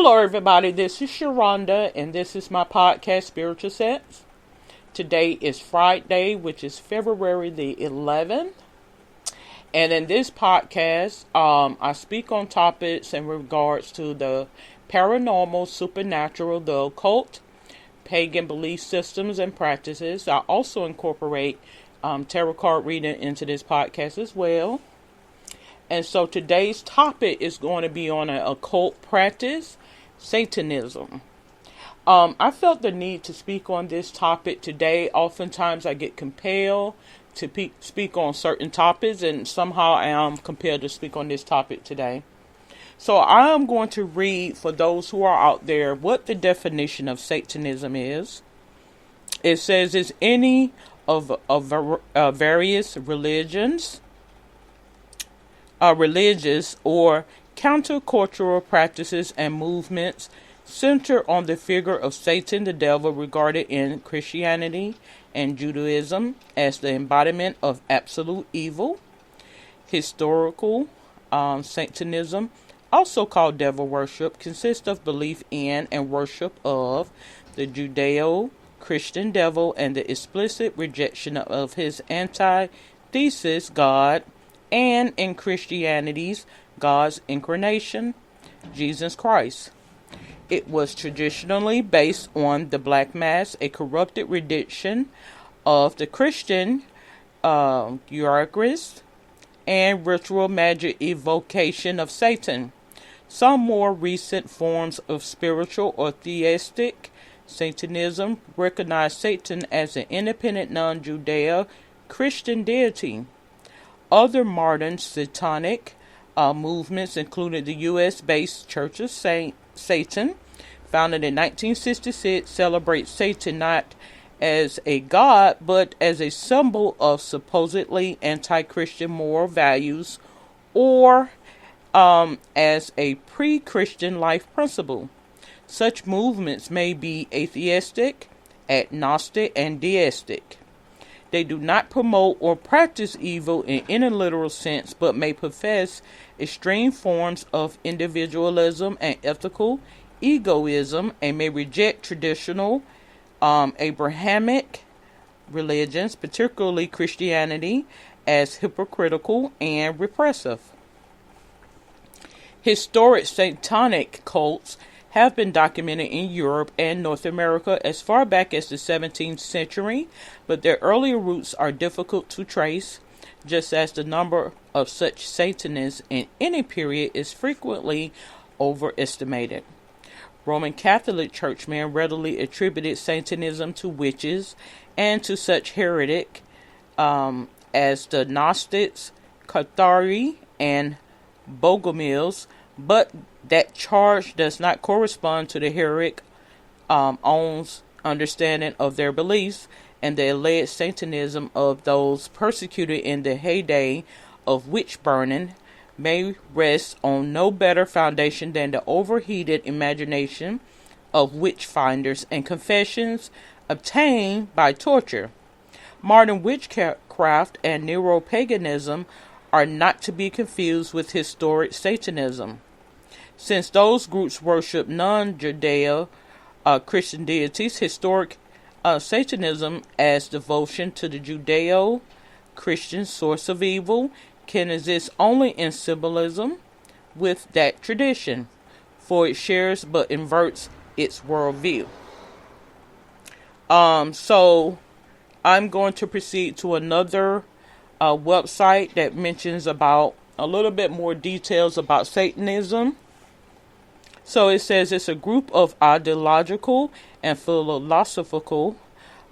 Hello, everybody. This is Sharonda, and this is my podcast, Spiritual Sense. Today is Friday, which is February the 11th. And in this podcast, I speak on topics in regards to the paranormal, supernatural, the occult, pagan belief systems and practices. I also incorporate tarot card reading into this podcast as well. And so today's topic is going to be on an occult practice, Satanism. I felt the need to speak on this topic today. Oftentimes I get compelled to speak on certain topics, and somehow I am compelled to speak on this topic today. So I am going to read for those who are out there what the definition of Satanism is. It says it's any of various religious or countercultural practices and movements center on the figure of Satan the devil, regarded in Christianity and Judaism as the embodiment of absolute evil. Historical Satanism, also called devil worship, consists of belief in and worship of the Judeo-Christian devil and the explicit rejection of his antithesis, God, and in Christianity's God's incarnation, Jesus Christ. It was traditionally based on the Black Mass, a corrupted rendition of the Christian Eucharist and ritual magic evocation of Satan. Some more recent forms of spiritual or theistic Satanism recognize Satan as an independent non-Judeo-Christian deity. Other modern satanic movements included the U.S.-based Church of Satan, founded in 1966, celebrates Satan not as a god, but as a symbol of supposedly anti-Christian moral values, or as a pre-Christian life principle. Such movements may be atheistic, agnostic, and deistic. They do not promote or practice evil in any literal sense, but may profess extreme forms of individualism and ethical egoism, and may reject traditional Abrahamic religions, particularly Christianity, as hypocritical and repressive. Historic satanic cults have been documented in Europe and North America as far back as the 17th century, but their earlier roots are difficult to trace, just as the number of such Satanists in any period is frequently overestimated. Roman Catholic churchmen readily attributed Satanism to witches and to such heretic as the Gnostics, Cathari, and Bogomils, but that charge does not correspond to the heretic own understanding of their beliefs, and the alleged Satanism of those persecuted in the heyday of witch burning may rest on no better foundation than the overheated imagination of witch finders and confessions obtained by torture. Modern witchcraft and neo-paganism are not to be confused with historic Satanism, since those groups worship non-Judeo Christian deities. Historic Satanism, as devotion to the Judeo-Christian source of evil, can exist only in symbolism with that tradition, for it shares but inverts its worldview. So I'm going to proceed to another website that mentions about a little bit more details about Satanism. So it says it's a group of ideological and philosophical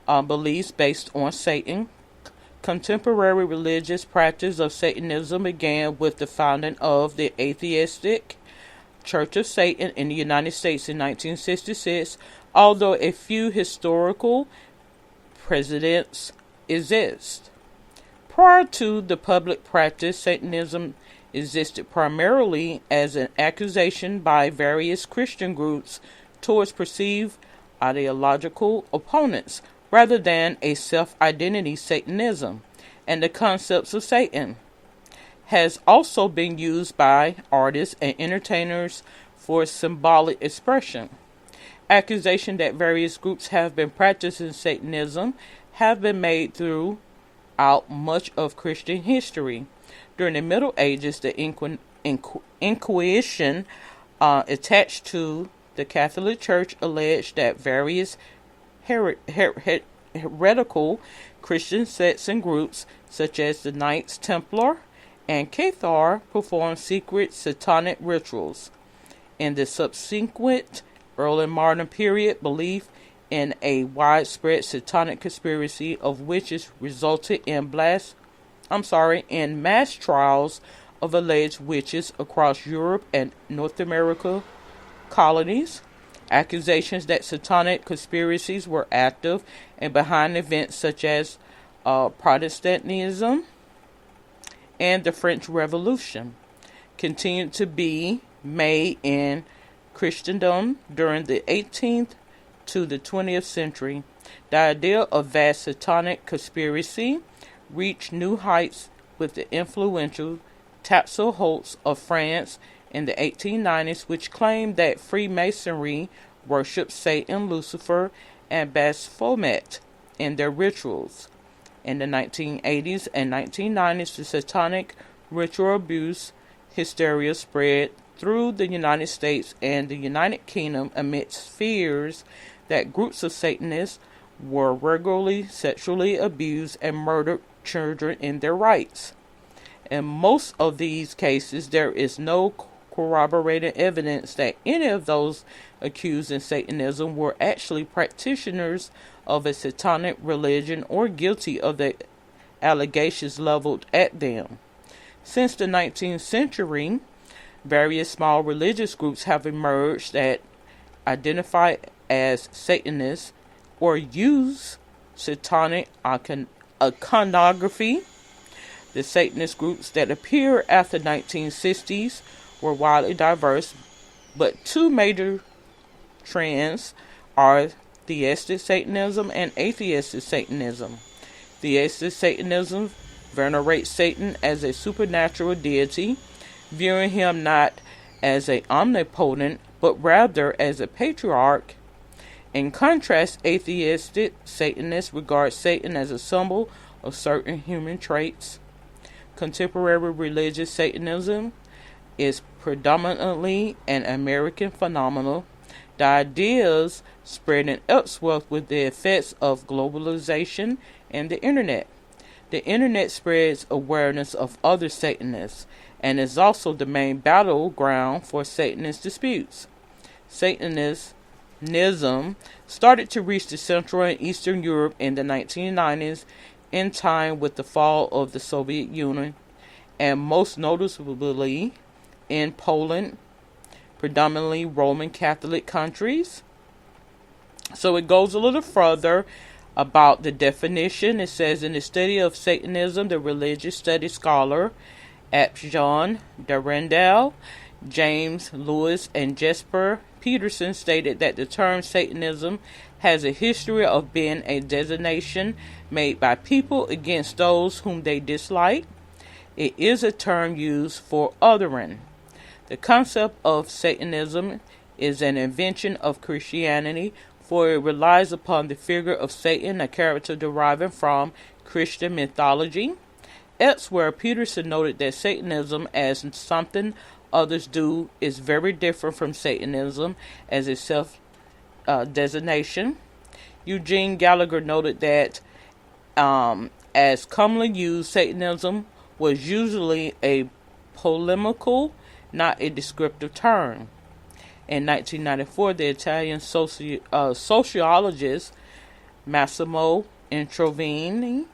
beliefs based on Satan. Contemporary religious practice of Satanism began with the founding of the atheistic Church of Satan in the United States in 1966, although a few historical precedents exist. Prior to the public practice, Satanism existed primarily as an accusation by various Christian groups towards perceived ideological opponents, rather than a self-identity Satanism and the concepts of Satan. has also been used by artists and entertainers for symbolic expression. Accusations that various groups have been practicing Satanism have been made throughout much of Christian history. During the Middle Ages, the Inquisition attached to the Catholic Church alleged that various heretical Christian sects and groups, such as the Knights Templar and Cathar, performed secret satanic rituals. In the subsequent early modern period, belief in a widespread satanic conspiracy of witches resulted in mass trials of alleged witches across Europe and North America colonies. Accusations that satanic conspiracies were active and behind events such as Protestantism and the French Revolution continued to be made in Christendom during the 18th to the 20th century. The idea of vast satanic conspiracy reached new heights with the influential Tapsel Holtz of France in the 1890s, which claimed that Freemasonry worshipped Satan, Lucifer, and Baphomet in their rituals. In the 1980s and 1990s, the satanic ritual abuse hysteria spread through the United States and the United Kingdom amidst fears that groups of Satanists were regularly sexually abused and murdered children in their rites. In most of these cases, there is no corroborated evidence that any of those accused in Satanism were actually practitioners of a satanic religion or guilty of the allegations leveled at them. Since the 19th century, various small religious groups have emerged that identify as Satanists or use satanic iconography. The Satanist groups that appeared after the 1960s were widely diverse, but two major trends are theistic Satanism and atheistic Satanism. Theistic Satanism venerates Satan as a supernatural deity, viewing him not as an omnipotent, but rather as a patriarch. In contrast, atheistic Satanists regard Satan as a symbol of certain human traits. Contemporary religious Satanism is predominantly an American phenomenon. The ideas spreading elsewhere with the effects of globalization and the internet. The internet spreads awareness of other Satanists and is also the main battleground for Satanist disputes. Satanism started to reach the Central and Eastern Europe in the 1990s in time with the fall of the Soviet Union, and most noticeably in Poland, predominantly Roman Catholic countries. So it goes a little further about the definition. It says, in the study of Satanism, the religious studies scholar John Durandal, James Lewis, and Jesper Peterson stated that the term Satanism has a history of being a designation made by people against those whom they dislike. It is a term used for othering. The concept of Satanism is an invention of Christianity, for it relies upon the figure of Satan, a character deriving from Christian mythology. Elsewhere, Peterson noted that Satanism as something others do is very different from Satanism as a self-designation. Eugene Gallagher noted that as commonly used, Satanism was usually a polemical, not a descriptive term. In 1994, the Italian sociologist Massimo Introvini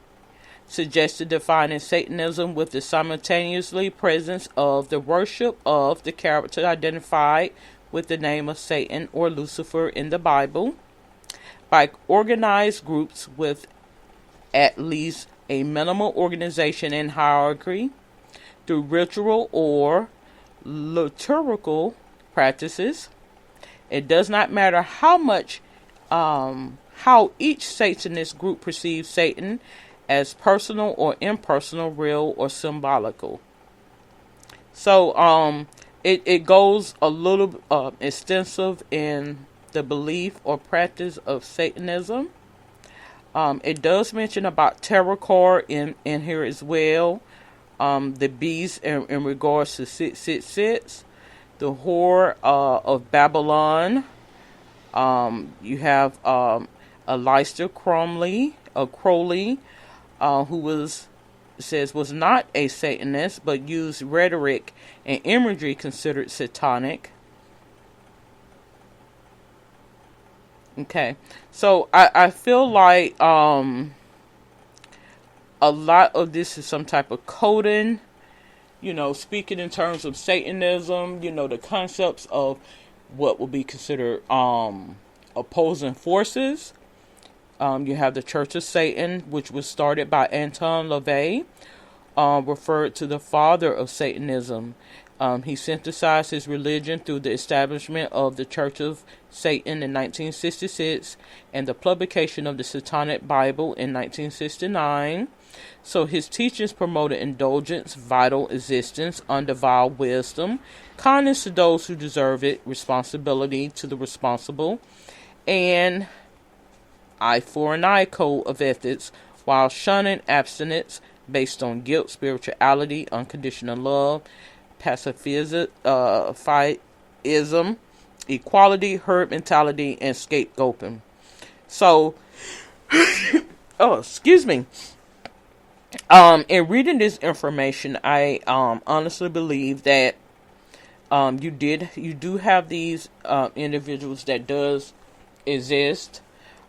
suggested defining Satanism with the simultaneously presence of the worship of the character identified with the name of Satan or Lucifer in the Bible by organized groups with at least a minimal organization and hierarchy through ritual or liturgical practices. It does not matter how each Satanist group perceives Satan, as personal or impersonal, real or symbolical. So it goes a little extensive in the belief or practice of Satanism. It does mention about tarot card in here as well. The beast in regards to 666, the whore of Babylon. You have Aleister Crowley, who was not a Satanist, but used rhetoric and imagery considered satanic. Okay, so I feel like a lot of this is some type of coding, speaking in terms of Satanism, the concepts of what will be considered opposing forces. You have the Church of Satan, which was started by Anton LaVey, referred to the father of Satanism. He synthesized his religion through the establishment of the Church of Satan in 1966 and the publication of the Satanic Bible in 1969. So his teachings promoted indulgence, vital existence, undefiled wisdom, kindness to those who deserve it, responsibility to the responsible, and eye for an eye code of ethics, while shunning abstinence based on guilt, spirituality, unconditional love, pacifism, equality, herd mentality, and scapegoating. So, excuse me. In reading this information, I honestly believe that you do have these individuals that does exist,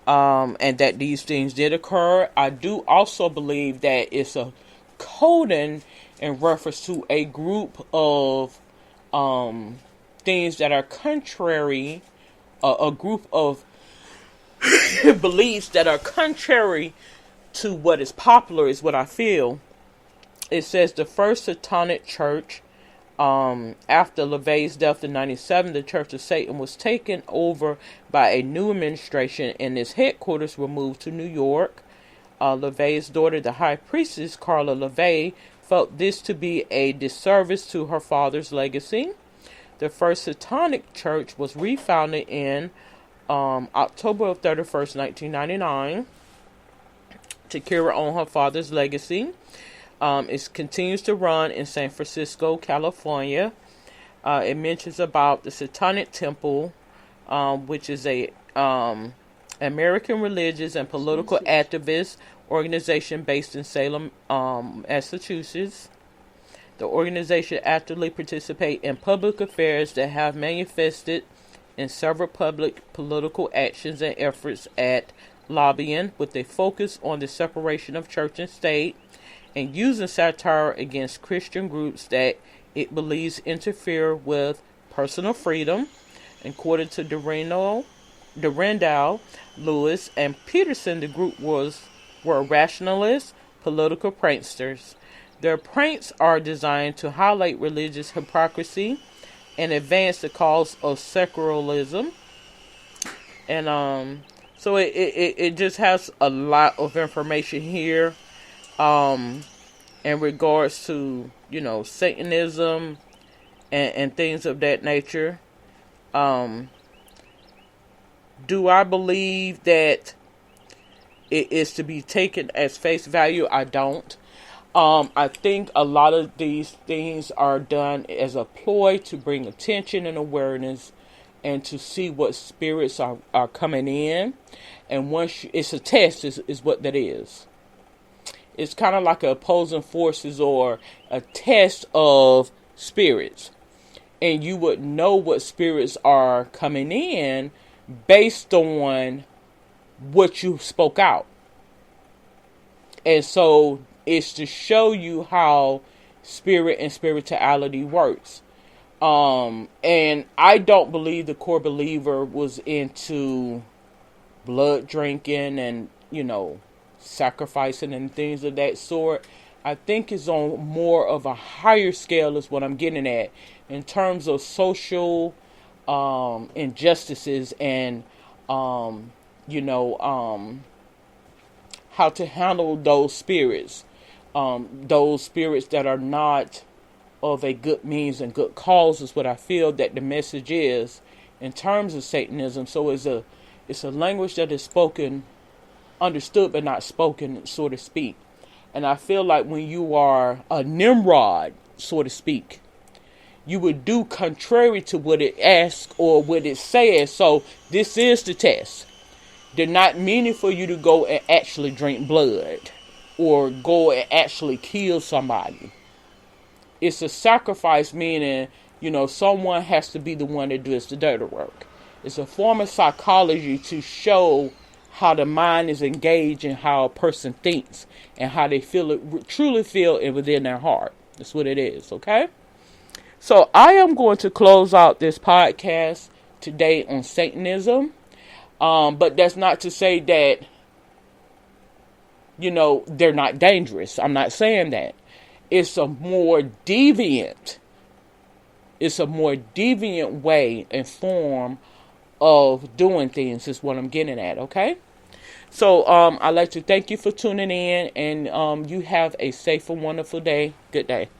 and that these things did occur. I do also believe that it's a coding in reference to a group of things that are contrary, a group of beliefs that are contrary to what is popular, is what I feel. It says the first Satanic church, after LaVey's death in 1997, the Church of Satan was taken over by a new administration and its headquarters were moved to New York. LaVey's daughter, the high priestess Carla LaVey, felt this to be a disservice to her father's legacy. The first Satanic church was refounded in October 31st, 1999, to carry on her father's legacy. It continues to run in San Francisco, California. It mentions about the Satanic Temple, which is a American religious and political activist organization based in Salem, Massachusetts. The organization actively participates in public affairs that have manifested in several public political actions and efforts at lobbying, with a focus on the separation of church and state, and using satire against Christian groups that it believes interfere with personal freedom. According to Durandal, Lewis, and Peterson, the group were rationalists, political pranksters. Their pranks are designed to highlight religious hypocrisy and advance the cause of secularism. And so it just has a lot of information here in regards to, Satanism and things of that nature. Do I believe that it is to be taken as face value? I don't. I think a lot of these things are done as a ploy to bring attention and awareness and to see what spirits are coming in. And once it's a test is what that is. It's kind of like opposing forces or a test of spirits. And you would know what spirits are coming in based on what you spoke out. And so it's to show you how spirit and spirituality works. And I don't believe the core believer was into blood drinking and, sacrificing and things of that sort. I think it's on more of a higher scale is what I'm getting at in terms of social injustices and how to handle those spirits that are not of a good means and good cause is what I feel that the message is in terms of Satanism. So it's a language that is spoken, understood, but not spoken, so to speak. And I feel like when you are a Nimrod, so to speak, you would do contrary to what it asks or what it says. So this is the test. They're not meaning for you to go and actually drink blood or go and actually kill somebody. It's a sacrifice, meaning, someone has to be the one that does the dirty work. It's a form of psychology to show how the mind is engaged and how a person thinks and how they truly feel it within their heart. That's what it is, okay? So I am going to close out this podcast today on Satanism. But that's not to say that, they're not dangerous. I'm not saying that. It's a more deviant way and form of doing things is what I'm getting at, okay? So I'd like to thank you for tuning in, and you have a safe and wonderful day. Good day.